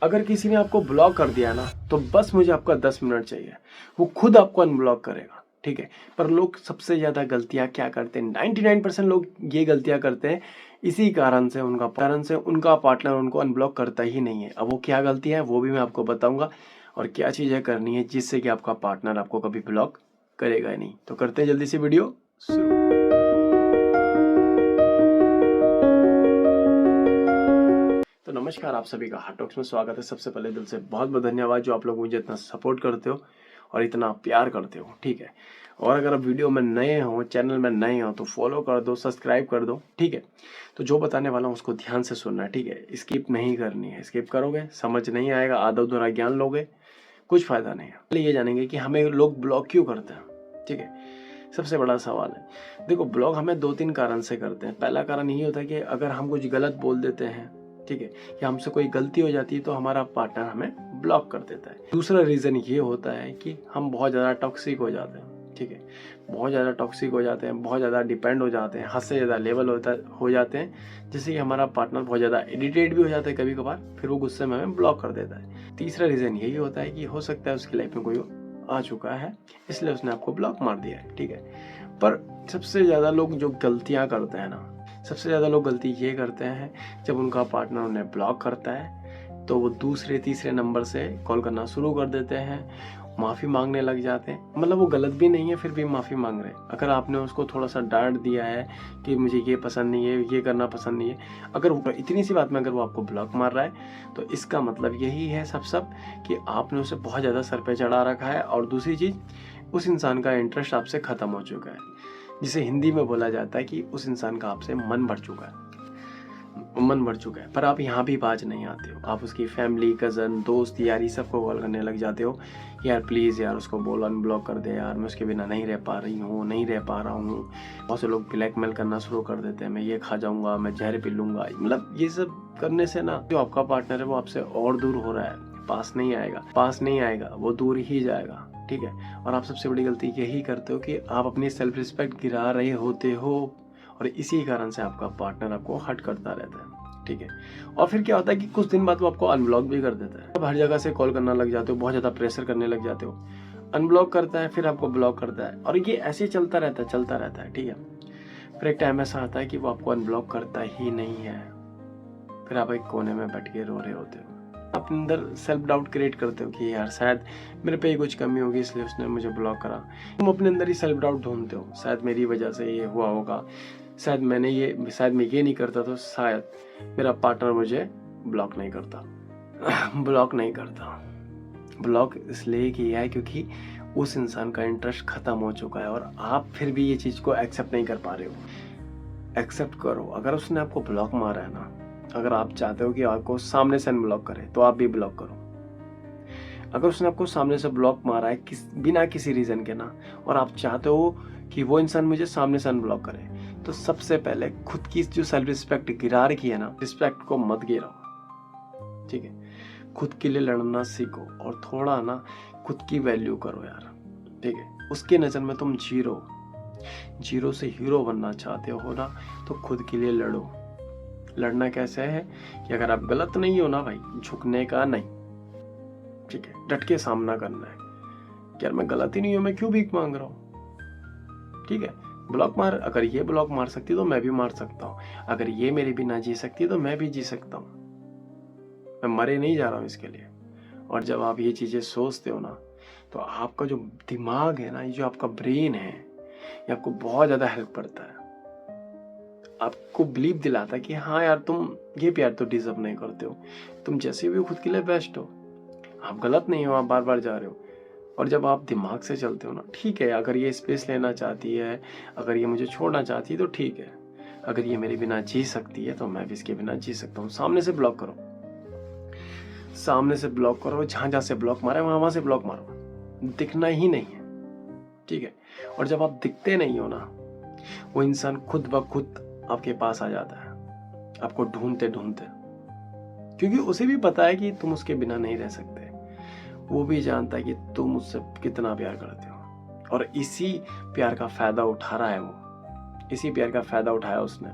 अगर किसी ने आपको ब्लॉक कर दिया ना, तो बस मुझे आपका 10 मिनट चाहिए, वो खुद आपको अनब्लॉक करेगा, ठीक है। पर लोग सबसे ज़्यादा गलतियाँ क्या करते हैं, 99% लोग ये गलतियाँ करते हैं, इसी कारण से उनका पार्टनर उनको अनब्लॉक करता ही नहीं है। अब वो क्या गलती है वो भी मैं आपको बताऊंगा, और क्या चीज़ें करनी है जिससे कि आपका पार्टनर आपको कभी ब्लॉक करेगा ही नहीं। तो करते हैं जल्दी से वीडियो शुरू। तो नमस्कार, आप सभी का हार्ट टॉक्स में स्वागत है। सबसे पहले दिल से बहुत बहुत धन्यवाद जो आप लोग मुझे इतना सपोर्ट करते हो और इतना प्यार करते हो, ठीक है। और अगर आप वीडियो में नए हो, चैनल में नए हो, तो फॉलो कर दो, सब्सक्राइब कर दो, ठीक है। तो जो बताने वाला हूँ उसको ध्यान से सुनना है, ठीक है। स्किप नहीं करनी है, स्किप करोगे समझ नहीं आएगा, आधा अधूरा ज्ञान लोगे, कुछ फायदा नहीं है। पहले ये जानेंगे कि हमें लोग ब्लॉक क्यों करते हैं, ठीक है। सबसे बड़ा सवाल है, देखो ब्लॉक हमें 2-3 कारण से करते हैं। पहला कारण ये होता है कि अगर हम कुछ गलत बोल देते हैं, ठीक है, या हमसे कोई गलती हो जाती है तो हमारा पार्टनर हमें ब्लॉक कर देता है। दूसरा रीज़न ये होता है कि हम बहुत ज़्यादा टॉक्सिक हो जाते हैं, ठीक है। बहुत ज़्यादा टॉक्सिक हो जाते हैं, बहुत ज़्यादा डिपेंड हो जाते हैं, हद से ज़्यादा लेवल हो जाते हैं, जिससे कि हमारा पार्टनर बहुत ज़्यादा इरिटेट भी हो जाता है कभी कभार, फिर वो गुस्से में हमें ब्लॉक कर देता है। तीसरा रीज़न यही होता है कि हो सकता है उसकी लाइफ में कोई आ चुका है, इसलिए उसने आपको ब्लॉक मार दिया है, ठीक है। पर सबसे ज़्यादा लोग जो गलतियाँ करते हैं ना, सबसे ज़्यादा लोग गलती ये करते हैं, जब उनका पार्टनर उन्हें ब्लॉक करता है तो वो दूसरे तीसरे नंबर से कॉल करना शुरू कर देते हैं, माफ़ी मांगने लग जाते हैं। मतलब वो गलत भी नहीं है फिर भी माफ़ी मांग रहे हैं। अगर आपने उसको थोड़ा सा डांट दिया है कि मुझे ये पसंद नहीं है, ये करना पसंद नहीं है, अगर इतनी सी बात में अगर वो आपको ब्लॉक मार रहा है, तो इसका मतलब यही है सब कि आपने उसे बहुत ज़्यादा सर पे चढ़ा रखा है। और दूसरी चीज़, उस इंसान का इंटरेस्ट आपसे ख़त्म हो चुका है, जिसे हिंदी में बोला जाता है कि उस इंसान का आपसे मन बढ़ चुका है। पर आप यहाँ भी बाज नहीं आते हो, आप उसकी फैमिली, कज़न, दोस्त, यारी सबको कॉल करने लग जाते हो, यार प्लीज़ यार उसको बोल अनब्लॉक कर दे यार, मैं उसके बिना नहीं रह पा रहा हूँ। बहुत से लोग ब्लैकमेल करना शुरू कर देते हैं, मैं ये खा जाऊँगा, मैं जहर पी लूँगा। मतलब ये सब करने से ना जो आपका पार्टनर है वो आपसे और दूर हो रहा है, पास नहीं आएगा, वो दूर ही जाएगा, ठीक है। और आप सबसे बड़ी गलती यही करते हो कि आप अपनी सेल्फ रिस्पेक्ट गिरा रहे होते हो, और इसी कारण से आपका पार्टनर आपको हर्ट करता रहता है, ठीक है। और फिर क्या होता है कि कुछ दिन बाद वो आपको अनब्लॉक भी कर देता है। अब हर जगह से कॉल करना लग जाते हो, बहुत ज़्यादा प्रेशर करने लग जाते हो, अनब्लॉक करता है, फिर आपको ब्लॉक करता है, और ये ऐसे चलता रहता है, ठीक है। फिर एक टाइम ऐसा आता है कि वो आपको अनब्लॉक करता ही नहीं है, फिर आप एक कोने में बैठ के रो रहे होते हो। अपने अंदर सेल्फ डाउट क्रिएट करते हो कि यार शायद मेरे पे ही कुछ कमी होगी इसलिए उसने मुझे ब्लॉक करा। तुम अपने अंदर ही सेल्फ डाउट ढूंढते हो, शायद मेरी वजह से ये हुआ होगा, शायद मैं ये नहीं करता तो शायद मेरा पार्टनर मुझे ब्लॉक नहीं करता। ब्लॉक इसलिए किया है क्योंकि उस इंसान का इंटरेस्ट खत्म हो चुका है, और आप फिर भी ये चीज़ को एक्सेप्ट नहीं कर पा रहे हो। एक्सेप्ट करो, अगर उसने आपको ब्लॉक मारा है ना, अगर आप चाहते हो कि आपको सामने से अनब्लॉक करे तो आप भी ब्लॉक करो। अगर उसने आपको सामने से ब्लॉक मारा है बिना किसी रीज़न के ना, और आप चाहते हो कि वो इंसान मुझे सामने से अनब्लॉक करे, तो सबसे पहले खुद की जो सेल्फ रिस्पेक्ट गिरा रखी है ना, रिस्पेक्ट को मत गिराओ, ठीक है। खुद के लिए लड़ना सीखो, और थोड़ा ना खुद की वैल्यू करो यार, ठीक है। उसके नज़र में तुम जीरो से हीरो बनना चाहते हो ना, तो खुद के लिए लड़ो। लड़ना कैसे है कि अगर आप गलत नहीं हो ना भाई, झुकने का नहीं, ठीक है, डट के सामना करना है कि यार मैं गलत ही नहीं हूं, मैं क्यों भीख मांग रहा हूं, ठीक है। अगर ये ब्लॉक मार सकती तो मैं भी मार सकता हूं, अगर ये मेरे बिना जी सकती तो मैं भी जी सकता हूं, मैं मरे नहीं जा रहा हूं इसके लिए। और जब आप ये चीजें सोचते हो ना, तो आपका जो दिमाग है ना, ये जो आपका ब्रेन है, ये आपको बहुत ज्यादा हेल्प करता है, आपको बिलीव दिलाता है कि हाँ यार तुम ये प्यार तो डिजर्व नहीं करते हो, तुम जैसे भी हो खुद के लिए बेस्ट हो, आप गलत नहीं हो, आप बार बार जा रहे हो। और जब आप दिमाग से चलते हो ना, ठीक है, अगर ये स्पेस लेना चाहती है, अगर ये मुझे छोड़ना चाहती है तो ठीक है, अगर ये मेरे बिना जी सकती है तो मैं भी इसके बिना जी सकता हूँ। सामने से ब्लॉक करो, जहां जहां से ब्लॉक मारे वहां से ब्लॉक मारो, दिखना ही नहीं है, ठीक है। और जब आप दिखते नहीं हो ना, वो इंसान खुद ब खुद आपके पास आ जाता है, आपको ढूंढते ढूंढते, क्योंकि उसे भी पता है कि तुम उसके बिना नहीं रह सकते। वो भी जानता है कि तुम उससे कितना प्यार करते हो, और इसी प्यार का फायदा उठा रहा है वो, इसी प्यार का फायदा उठाया उसने,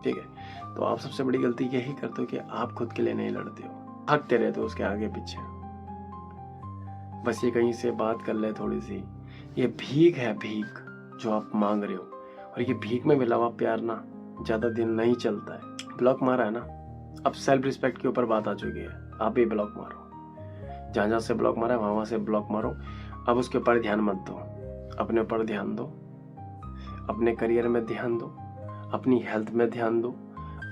ठीक है। तो आप सबसे बड़ी गलती यही करते हो कि आप खुद के लिए नहीं लड़ते हो, भागते रहते हो उसके आगे पीछे। बस ये कहीं से बात कर ले थोड़ी सी। ये भीख है, भीख जो आप मांग रहे हो, और ये भीख में मिला हुआ प्यार ना ज्यादा दिन नहीं चलता है। ब्लॉक मारा है ना, अब सेल्फ रिस्पेक्ट के ऊपर बात आ चुकी है। आप भी ब्लॉक मारो, जहां से ब्लॉक मारा है वहां से ब्लॉक मारो। अब उसके ऊपर ध्यान मत दो, अपने ऊपर ध्यान दो, अपने करियर में ध्यान दो, अपनी हेल्थ में ध्यान दो,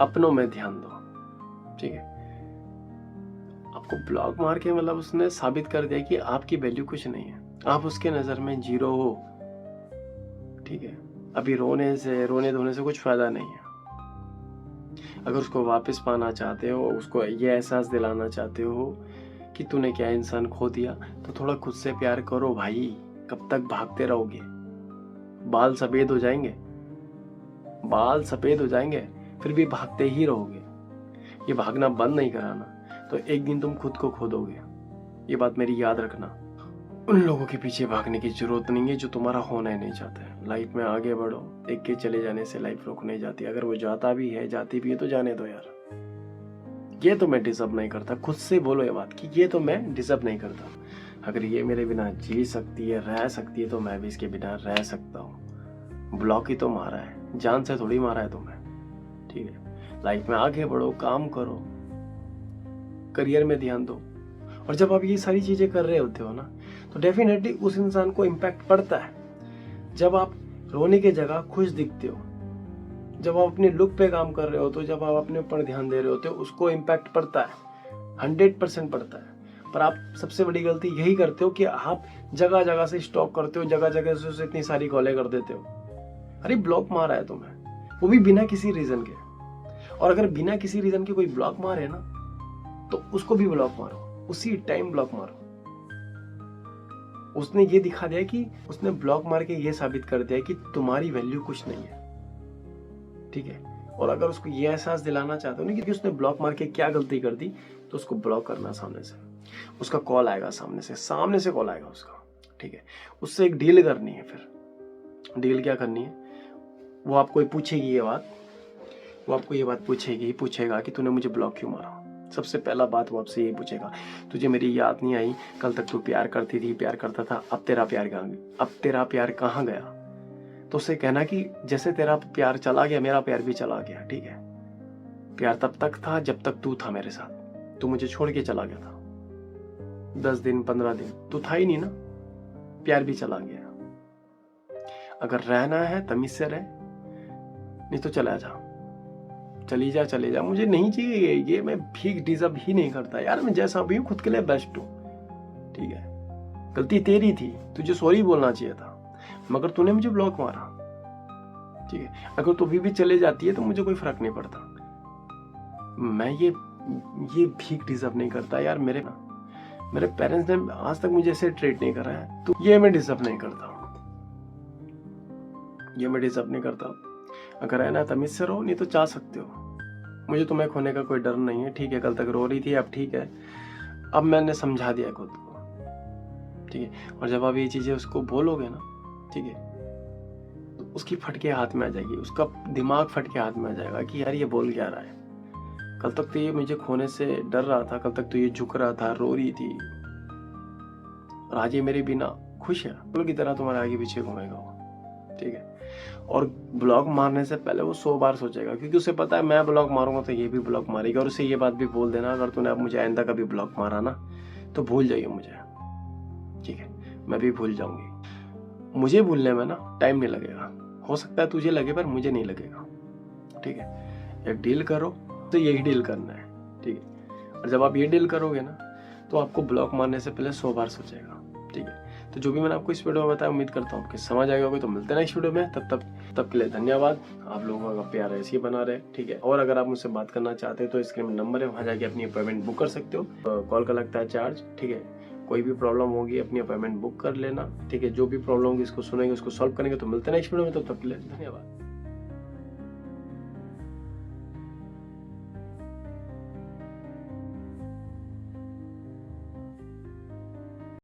अपनों में ध्यान दो। ठीक है, आपको ब्लॉक मार के मतलब उसने साबित कर दिया कि आपकी वैल्यू कुछ नहीं है, आप उसके नजर में जीरो हो। ठीक है, अभी रोने धोने से कुछ फायदा नहीं है। अगर उसको वापस पाना चाहते हो, उसको ये एहसास दिलाना चाहते हो कि तूने क्या इंसान खो दिया, तो थोड़ा खुद से प्यार करो भाई। कब तक भागते रहोगे? बाल सफेद हो जाएंगे, बाल सफेद हो जाएंगे, फिर भी भागते ही रहोगे। ये भागना बंद नहीं कराना तो एक दिन तुम खुद को खो दोगे। ये बात मेरी याद रखना। उन लोगों के पीछे भागने की जरूरत नहीं है जो तुम्हारा होना ही नहीं चाहते। लाइफ में आगे बढ़ो, एक के चले जाने से लाइफ रुक नहीं जाती। अगर वो जाता भी है, जाती भी है, तो जाने दो यार। ये तो मैं डिजर्व नहीं करता। खुद से बोलो ये बात कि ये तो मैं डिजर्व नहीं करता। अगर ये मेरे बिना जी सकती है, रह सकती है, तो मैं भी इसके बिना रह सकता हूँ। ब्लॉक ही तो मारा है, जान से थोड़ी मारा है तुम्हें। ठीक है, लाइफ में आगे बढ़ो, काम करो, करियर में ध्यान दो। और जब आप ये सारी चीजें कर रहे होते हो ना, तो डेफिनेटली उस इंसान को इम्पैक्ट पड़ता है। जब आप रोने की जगह खुश दिखते हो, जब आप अपने लुक पे काम कर रहे हो, तो जब आप अपने ऊपर ध्यान दे रहे होते हो, उसको इम्पैक्ट पड़ता है, 100% पड़ता है। पर आप सबसे बड़ी गलती यही करते हो कि आप जगह जगह से स्टॉक करते हो, जगह जगह से उसे इतनी सारी कॉलें कर देते हो। अरे ब्लॉक मारा है तुम्हें, वो भी बिना किसी रीजन के। और अगर बिना किसी रीजन के कोई ब्लॉक मारे ना, तो उसको भी ब्लॉक मारो, उसी टाइम ब्लॉक मारो। उसने ये दिखा दिया कि उसने ब्लॉक मार के ये साबित कर दिया कि तुम्हारी वैल्यू कुछ नहीं है। ठीक है, और अगर उसको ये एहसास दिलाना चाहते हो ना कि उसने ब्लॉक मार के क्या गलती कर दी, तो उसको ब्लॉक करना सामने से। उसका कॉल आएगा सामने से कॉल आएगा उसका। ठीक है, उससे एक डील करनी है। फिर डील क्या करनी है, वो आपको पूछेगी ये बात, वो आपको ये बात पूछेगा कि तूने मुझे ब्लॉक क्यों मारा। सबसे पहला बात वो आपसे यही पूछेगा, तुझे मेरी याद नहीं आई? कल तक तू प्यार करती थी, प्यार करता था, अब तेरा प्यार कहाँ गया? तो उसे कहना कि जैसे तेरा प्यार चला गया, मेरा प्यार भी चला गया। ठीक है, प्यार तब तक था जब तक तू था मेरे साथ, तू मुझे छोड़ के चला गया था। 10 दिन 15 दिन तू था ही नहीं ना, प्यार भी चला गया। अगर रहना है तमीज से रह, नहीं तो चला जा, चली जा, मुझे नहीं चाहिए ये। मैं भीख डिजर्व ही नहीं करता यार। मैं जैसा भी हूँ खुद के लिए बेस्ट हूँ। ठीक है, गलती तेरी थी, तुझे सॉरी बोलना चाहिए था, मगर तूने मुझे ब्लॉक मारा। ठीक है, अगर तू भी चले जाती है तो मुझे कोई फर्क नहीं पड़ता। मैं ये भीख डिजर्व नहीं करता यार। मेरे पेरेंट्स ने आज तक मुझे ऐसे ट्रीट नहीं करा है, तो ये मैं डिजर्व नहीं करता। अगर रहना तमीज से रहो, नहीं तो जा सकते हो। मुझे तुम्हें खोने का कोई डर नहीं है। ठीक है, कल तक रो रही थी, अब ठीक है, अब मैंने समझा दिया खुद को। ठीक है, और जब आप ये चीजें उसको बोलोगे ना, ठीक है, तो उसकी फटके हाथ में आ जाएगी, उसका दिमाग फटके हाथ में आ जाएगा कि यार ये बोल क्या रहा है। कल तक तो ये मुझे खोने से डर रहा था, कल तक तो ये झुक रहा था, रो रही थी, और आज ये मेरे बिना खुश है। फूल की तरह तुम्हारे आगे पीछे घूमेगा वो। ठीक है, और ब्लॉक मारने से पहले वो 100 बार सोचेगा, क्योंकि उसे पता है मैं ब्लॉक मारूंगा तो ये भी ब्लॉक मारेगा। और उसे ये बात भी बोल देना, अगर तूने अब मुझे आइंदा कभी ब्लॉक मारा ना, तो भूल जाइए मुझे। ठीक है, मैं भी भूल जाऊंगी। मुझे भूलने में ना टाइम नहीं लगेगा, हो सकता है तुझे लगे पर मुझे नहीं लगेगा। ठीक है, एक डील करो तो यही डील करना है। ठीक है, और जब आप ये डील करोगे ना, तो आपको ब्लॉक मारने से पहले 100 बार सोचेगा। ठीक है, तो जो भी मैंने आपको इस वीडियो में बताया, उम्मीद करता हूँ आपके समझ आएगा। तो मिलते हैं नेक्स्ट वीडियो में, तब के लिए धन्यवाद। आप लोगों का प्यार ऐसे ही बना रहे। ठीक है, और अगर आप मुझसे बात करना चाहते हैं तो स्क्रीन में नंबर है, वहाँ जाके अपनी अपॉइंटमेंट बुक कर सकते हो। कॉल का लगता है चार्ज। ठीक है, कोई भी प्रॉब्लम होगी अपनी अपॉइंटमेंट बुक कर लेना। ठीक है, जो भी प्रॉब्लम होगी इसको सुनेंगे, उसको सॉल्व करेंगे। तो मिलते हैं नेक्स्ट वीडियो में, तब के लिए धन्यवाद।